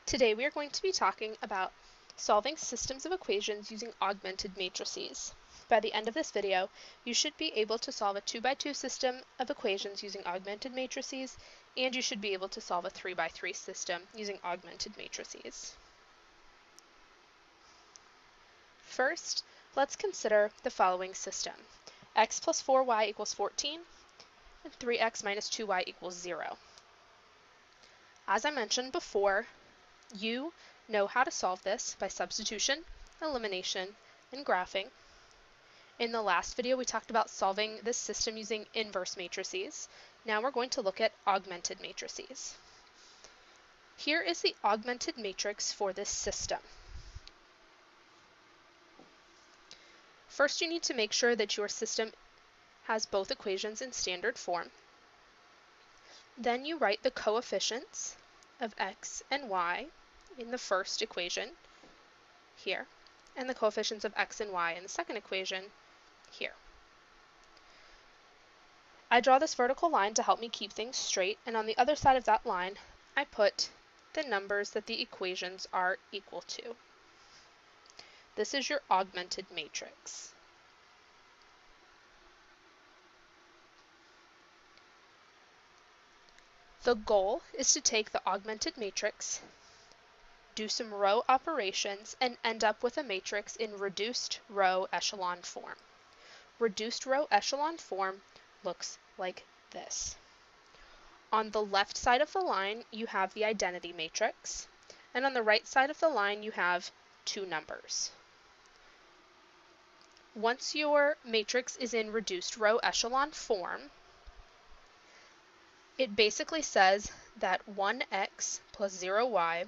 Today we are going to be talking about solving systems of equations using augmented matrices. By the end of this video, you should be able to solve a 2x2 system of equations using augmented matrices, and you should be able to solve a 3x3 system using augmented matrices. First, let's consider the following system. X plus 4y equals 14, and 3x minus 2y equals 0. As I mentioned before, you know how to solve this by substitution, elimination, and graphing. In the last video, we talked about solving this system using inverse matrices. Now we're going to look at augmented matrices. Here is the augmented matrix for this system. First, you need to make sure that your system has both equations in standard form. Then you write the coefficients of x and y in the first equation here, and the coefficients of x and y in the second equation here. I draw this vertical line to help me keep things straight, and on the other side of that line, I put the numbers that the equations are equal to. This is your augmented matrix. The goal is to take the augmented matrix, do some row operations, and end up with a matrix in reduced row echelon form. Reduced row echelon form looks like this. On the left side of the line, you have the identity matrix, and on the right side of the line, you have two numbers. Once your matrix is in reduced row echelon form, it basically says that 1x plus 0y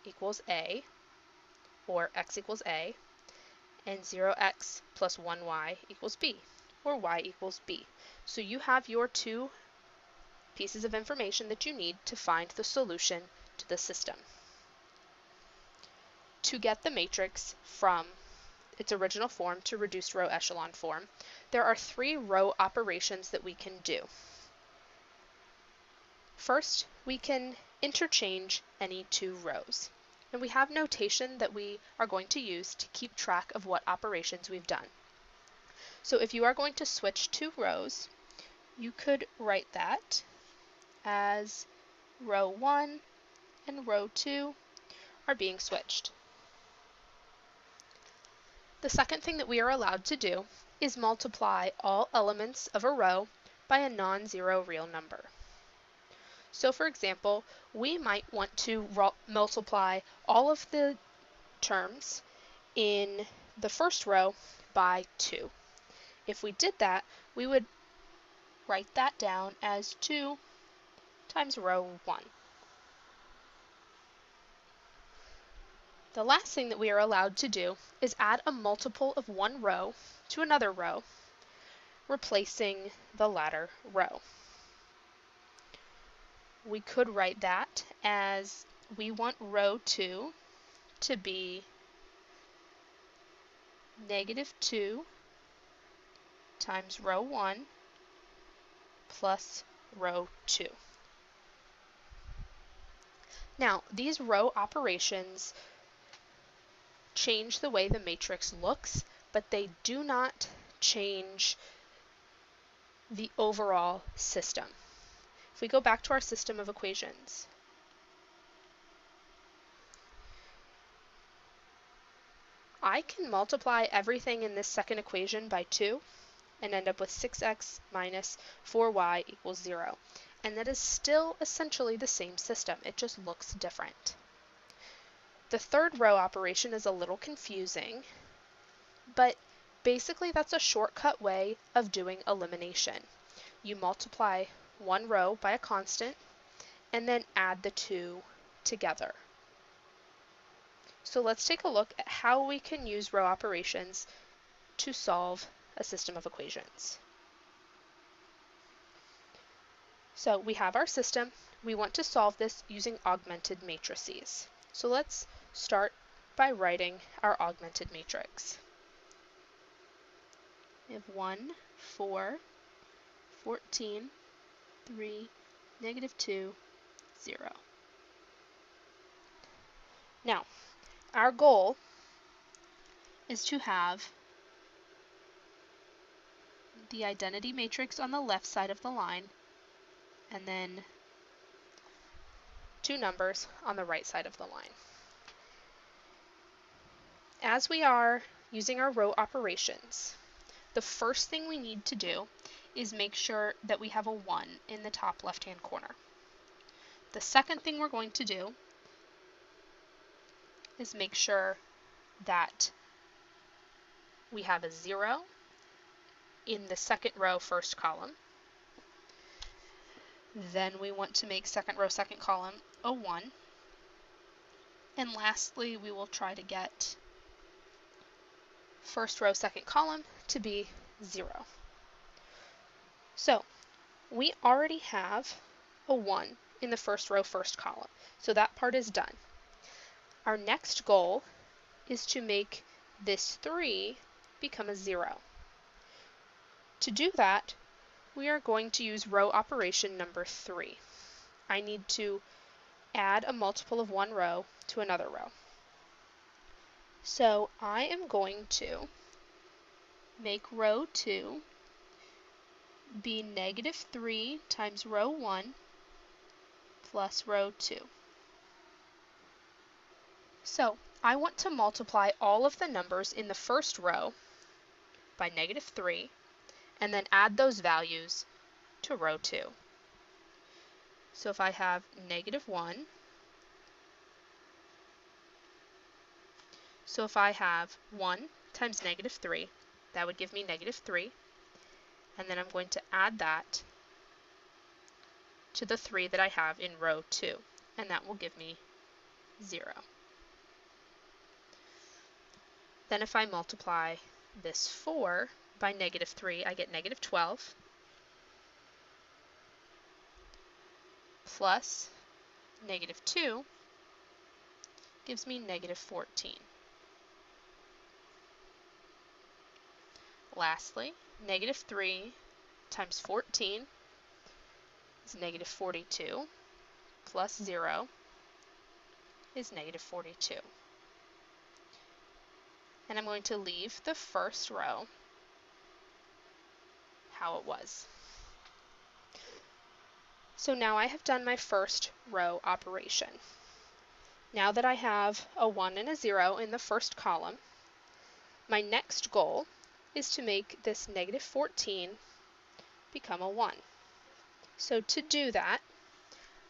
equals A, or x equals A, and 0x plus 1y equals B, or y equals B. So you have your two pieces of information that you need to find the solution to the system. To get the matrix from its original form to reduced row echelon form, there are three row operations that we can do. First, we can interchange any two rows, and we have notation that we are going to use to keep track of what operations we've done. So if you are going to switch two rows, you could write that as row 1 and row 2 are being switched. The second thing that we are allowed to do is multiply all elements of a row by a non-zero real number. So for example, we might want to multiply all of the terms in the first row by 2. If we did that, we would write that down as 2 times row 1. The last thing that we are allowed to do is add a multiple of one row to another row, replacing the latter row. We could write that as we want row 2 to be -2 times row 1 plus row 2. Now, these row operations change the way the matrix looks, but they do not change the overall system. If we go back to our system of equations, I can multiply everything in this second equation by 2 and end up with 6x minus 4y equals 0. And that is still essentially the same system, it just looks different. The third row operation is a little confusing, but basically that's a shortcut way of doing elimination. You multiply one row by a constant and then add the two together. So let's take a look at how we can use row operations to solve a system of equations. So we have our system. We want to solve this using augmented matrices. So let's start by writing our augmented matrix. We have 1, 4, 14, 3, -2, 0. Now, our goal is to have the identity matrix on the left side of the line and then two numbers on the right side of the line. As we are using our row operations, the first thing we need to do is make sure that we have a 1 in the top left-hand corner. The second thing we're going to do is make sure that we have a 0 in the second row, first column. Then we want to make second row, second column a 1. And lastly, we will try to get first row, second column to be 0. So we already have a 1 in the first row, first column. So that part is done. Our next goal is to make this 3 become a 0. To do that, we are going to use row operation number 3. I need to add a multiple of one row to another row. So I am going to make row 2 be -3 times row 1 plus row 2. So I want to multiply all of the numbers in the first row by -3 and then add those values to row 2. So if I have -1, so if I have 1 times -3, that would give me -3, and then I'm going to add that to the 3 that I have in row 2, and that will give me 0. Then if I multiply this 4 by -3, I get -12 plus -2 gives me -14. Lastly, -3 times 14 is -42 plus 0 is -42. And I'm going to leave the first row how it was. So now I have done my first row operation. Now that I have a 1 and a 0 in the first column, my next goal is to make this -14 become a 1. So to do that,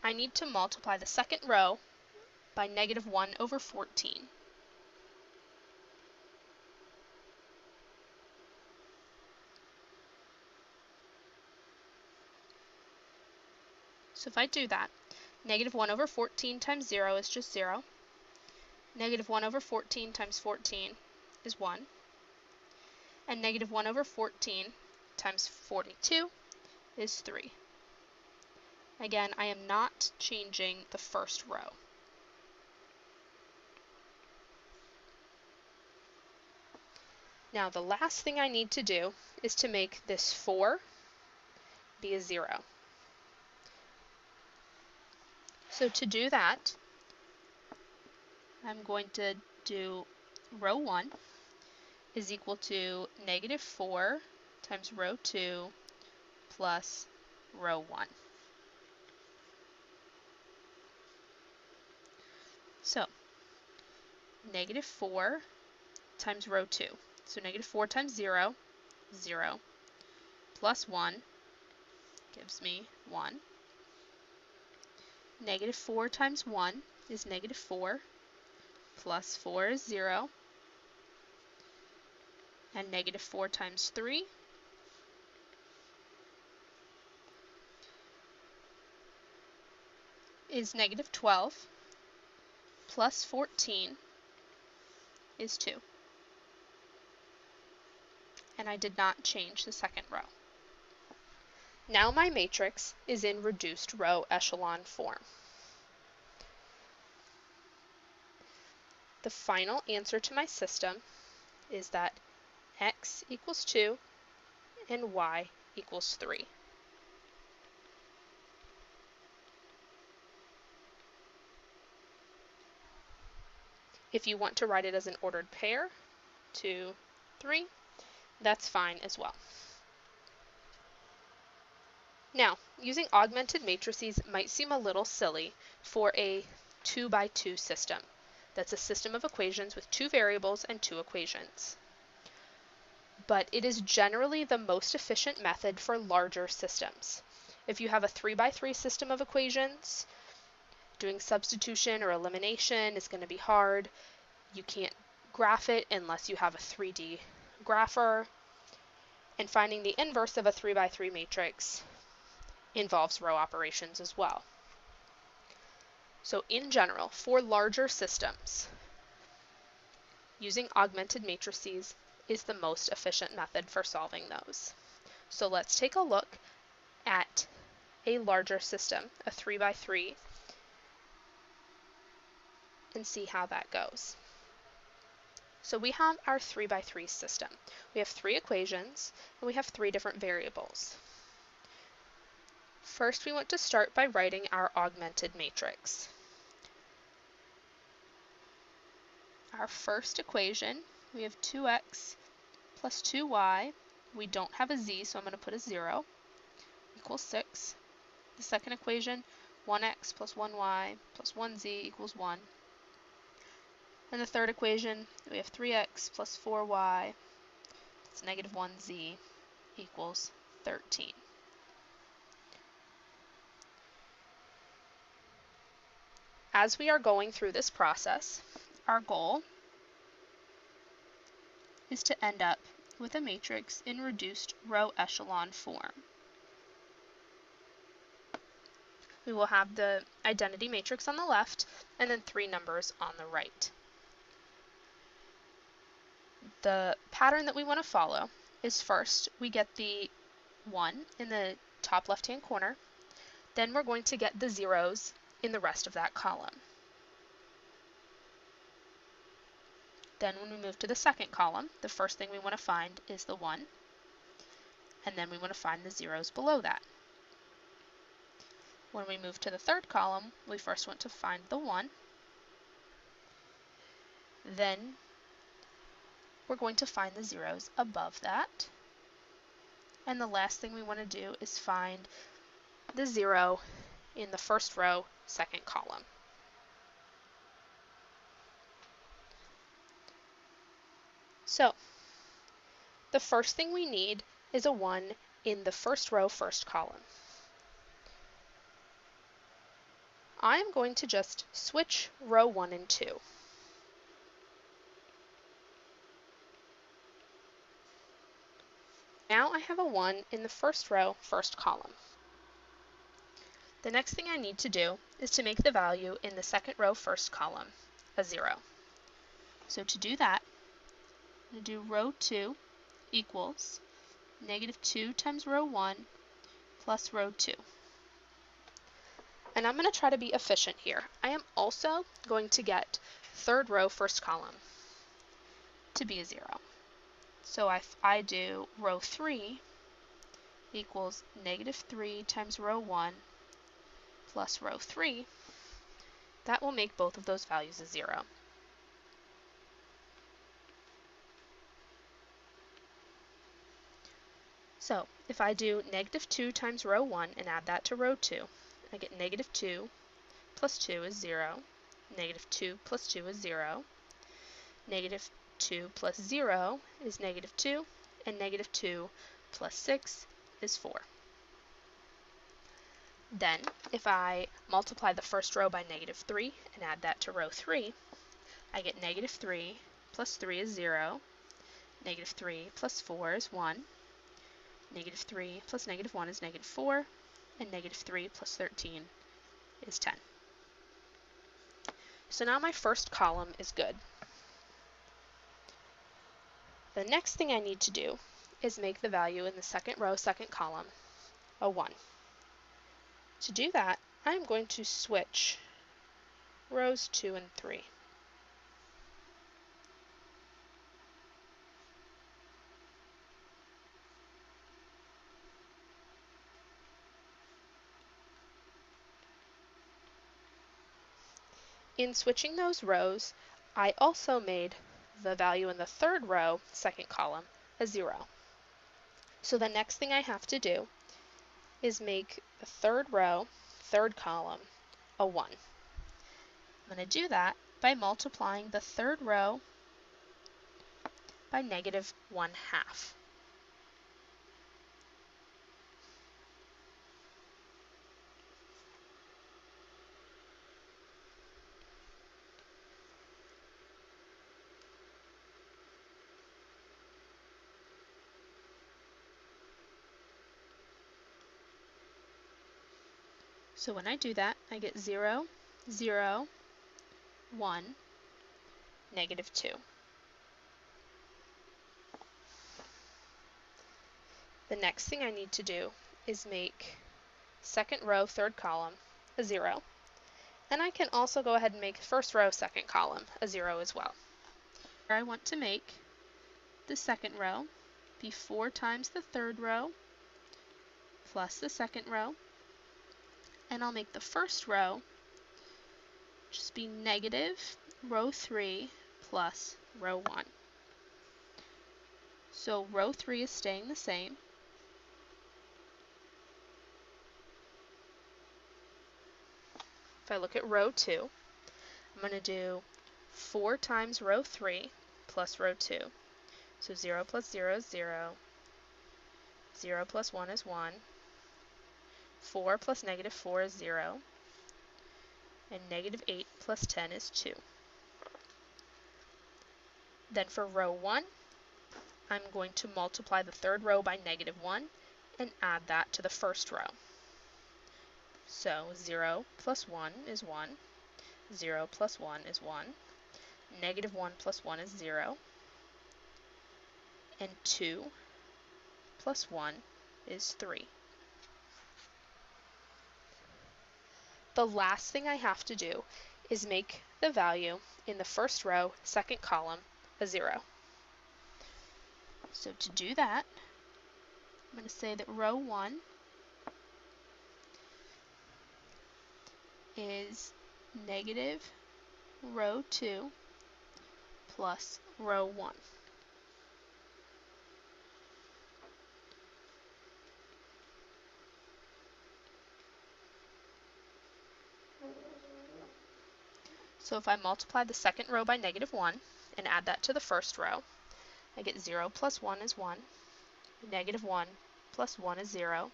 I need to multiply the second row by -1 over 14. So if I do that, -1 over 14 times 0 is just 0. -1 over 14 times 14 is 1. And -1 over 14 times 42 is 3. Again, I am not changing the first row. Now the last thing I need to do is to make this 4 be a 0. So to do that, I'm going to do row 1 is equal to -4 times row 2 plus row 1. So -4 times row 2. So -4 times 0, 0, plus 1 gives me 1. -4 times 1 is -4, plus 4 is 0, and -4 times 3 is -12, plus 14 is 2. And I did not change the second row. Now my matrix is in reduced row echelon form. The final answer to my system is that x equals 2 and y equals 3. If you want to write it as an ordered pair, 2, 3, that's fine as well. Now, using augmented matrices might seem a little silly for a 2 by 2 system. That's a system of equations with 2 variables and 2 equations. But it is generally the most efficient method for larger systems. If you have a 3 by 3 system of equations, doing substitution or elimination is going to be hard. You can't graph it unless you have a 3D grapher. And finding the inverse of a 3 by 3 matrix involves row operations as well. So in general, for larger systems, using augmented matrices is the most efficient method for solving those. So let's take a look at a larger system, a 3 by 3, and see how that goes. So we have our 3 by 3 system. We have 3 equations, and we have 3 different variables. First, we want to start by writing our augmented matrix. Our first equation, we have 2x plus 2y. We don't have a z, so I'm going to put a 0, equals 6. The second equation, 1x plus 1y plus 1z equals 1. And the third equation, we have 3x plus 4y, it's negative 1z equals 13. As we are going through this process, our goal is to end up with a matrix in reduced row echelon form. We will have the identity matrix on the left and then 3 numbers on the right. The pattern that we want to follow is first we get the 1 in the top left-hand corner, then we're going to get the zeros in the rest of that column. Then when we move to the second column, the first thing we want to find is the 1, and then we want to find the zeros below that. When we move to the third column, we first want to find the 1, then we're going to find the zeros above that, and the last thing we want to do is find the 0 in the first row, second column. So, the first thing we need is a 1 in the first row, first column. I am going to just switch row 1 and 2. Now I have a 1 in the first row, first column. The next thing I need to do is to make the value in the second row, first column a 0. So to do that, I'm going to do row 2 equals negative 2 times row 1 plus row 2. And I'm going to try to be efficient here. I am also going to get third row, first column to be a 0. So if I do row 3 equals negative 3 times row 1 plus row 3, that will make both of those values a 0. So if I do negative 2 times row 1 and add that to row 2, I get negative 2 plus 2 is 0, negative 2 plus 2 is 0, negative 2 plus 0 is negative 2, and negative 2 plus 6 is 4. Then, if I multiply the first row by negative 3 and add that to row 3, I get negative 3 plus 3 is 0, negative 3 plus 4 is 1, negative 3 plus negative 1 is negative 4, and negative 3 plus 13 is 10. So now my first column is good. The next thing I need to do is make the value in the second row, second column, a 1. To do that, I'm going to switch rows 2 and 3. In switching those rows, I also made the value in the third row, second column, a 0. So the next thing I have to do is make the third row, third column, a 1. I'm going to do that by multiplying the third row by -1/2. So when I do that, I get 0, 0, 1, -2. The next thing I need to do is make second row, third column, a 0. And I can also go ahead and make first row, second column, a 0 as well. I want to make the second row be 4 times the third row plus the second row. And I'll make the first row just be negative row 3 plus row 1. So row 3 is staying the same. If I look at row 2, I'm going to do 4 times row 3 plus row 2. So 0 plus 0 is 0. 0 plus 1 is 1. 4 plus -4 is 0. And -8 plus 10 is 2. Then for row 1, I'm going to multiply the third row by -1 and add that to the first row. So 0 plus 1 is 1. 0 plus 1 is 1. -1 plus 1 is 0. And 2 plus 1 is 3. The last thing I have to do is make the value in the first row, second column, a 0. So to do that, I'm going to say that row 1 is negative row 2 plus row 1. So if I multiply the second row by -1 and add that to the first row, I get 0 plus 1 is 1. -1 plus 1 is 0.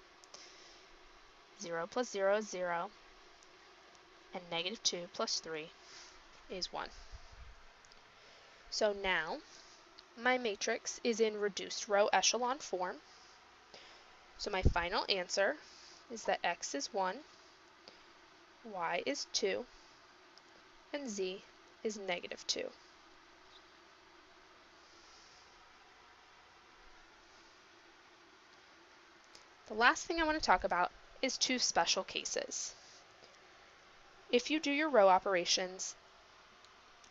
0 plus 0 is 0. And -2 plus 3 is 1. So now my matrix is in reduced row echelon form. So my final answer is that x is 1, y is 2, and z is -2. The last thing I want to talk about is 2 special cases. If you do your row operations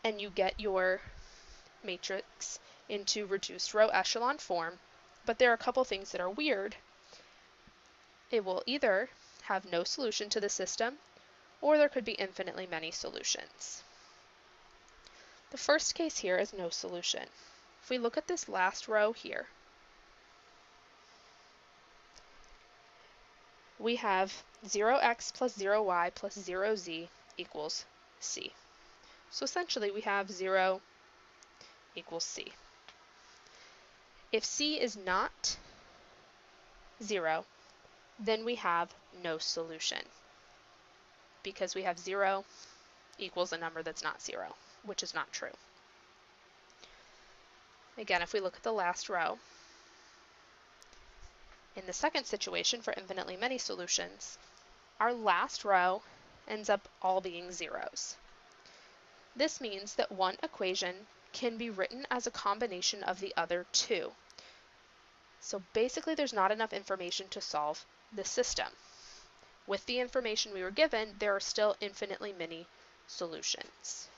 and you get your matrix into reduced row echelon form, but there are a couple things that are weird, it will either have no solution to the system, or there could be infinitely many solutions. The first case here is no solution. If we look at this last row here, we have 0x plus 0y plus 0z equals c. So essentially we have 0 equals c. If c is not 0, then we have no solution, because we have 0 equals a number that's not 0, which is not true. Again, if we look at the last row, in the second situation for infinitely many solutions, our last row ends up all being zeros. This means that one equation can be written as a combination of the other two. So basically there's not enough information to solve the system. With the information we were given, there are still infinitely many solutions.